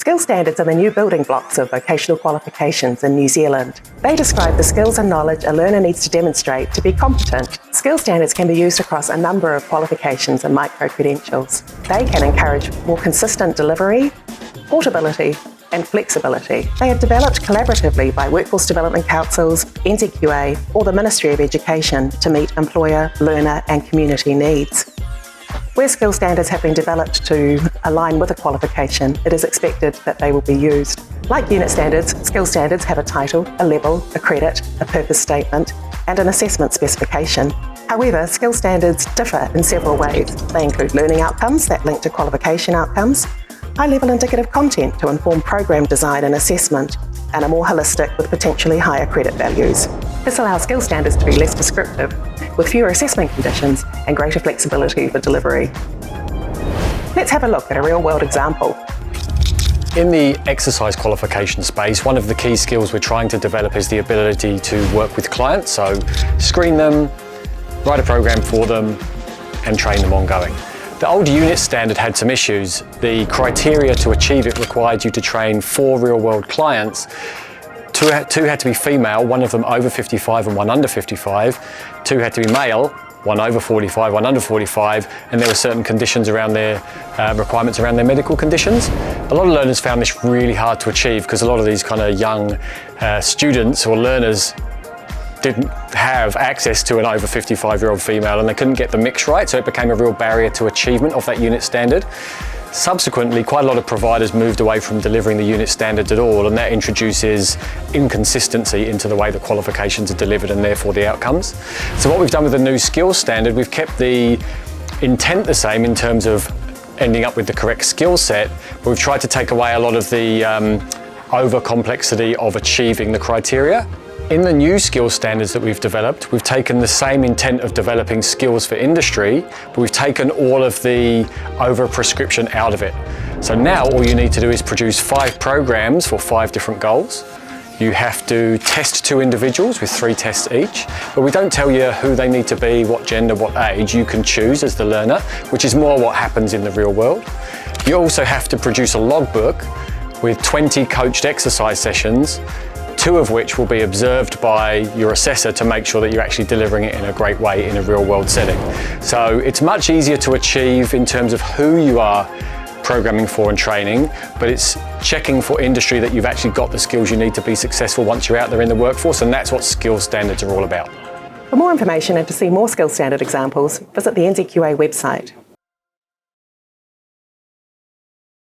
Skill standards are the new building blocks of vocational qualifications in New Zealand. They describe the skills and knowledge a learner needs to demonstrate to be competent. Skill standards can be used across a number of qualifications and micro-credentials. They can encourage more consistent delivery, portability, and flexibility. They are developed collaboratively by Workforce Development Councils, NZQA, or the Ministry of Education to meet employer, learner, and community needs. Where skill standards have been developed to align with a qualification, it is expected that they will be used. Like unit standards, skill standards have a title, a level, a credit, a purpose statement, and an assessment specification. However, skill standards differ in several ways. They include learning outcomes that link to qualification outcomes, high-level indicative content to inform program design and assessment, and are more holistic with potentially higher credit values. This allows skill standards to be less prescriptive, with fewer assessment conditions and greater flexibility for delivery. Let's have a look at a real-world example. In the exercise qualification space, one of the key skills we're trying to develop is the ability to work with clients, so screen them, write a program for them, and train them ongoing. The old unit standard had some issues. The criteria to achieve it required you to train 4 real-world clients. Two had to be female, one of them over 55 and one under 55. 2 had to be male, one over 45, one under 45, and there were certain conditions around their requirements around their medical conditions. A lot of learners found this really hard to achieve because a lot of these kind of young students or learners didn't have access to an over 55-year-old female and they couldn't get the mix right, so it became a real barrier to achievement of that unit standard. Subsequently, quite a lot of providers moved away from delivering the unit standards at all, and that introduces inconsistency into the way the qualifications are delivered and therefore the outcomes. So what we've done with the new skills standard, we've kept the intent the same in terms of ending up with the correct skill set, but we've tried to take away a lot of the over-complexity of achieving the criteria. In the new skills standards that we've developed, we've taken the same intent of developing skills for industry, but we've taken all of the over-prescription out of it. So now all you need to do is produce 5 programs for 5 different goals. You have to test 2 individuals with 3 tests each, but we don't tell you who they need to be, what gender, what age. You can choose as the learner, which is more what happens in the real world. You also have to produce a logbook with 20 coached exercise sessions, 2 of which will be observed by your assessor to make sure that you're actually delivering it in a great way in a real world setting. So it's much easier to achieve in terms of who you are programming for and training, but it's checking for industry that you've actually got the skills you need to be successful once you're out there in the workforce, and that's what skills standards are all about. For more information and to see more skill standard examples, visit the NZQA website.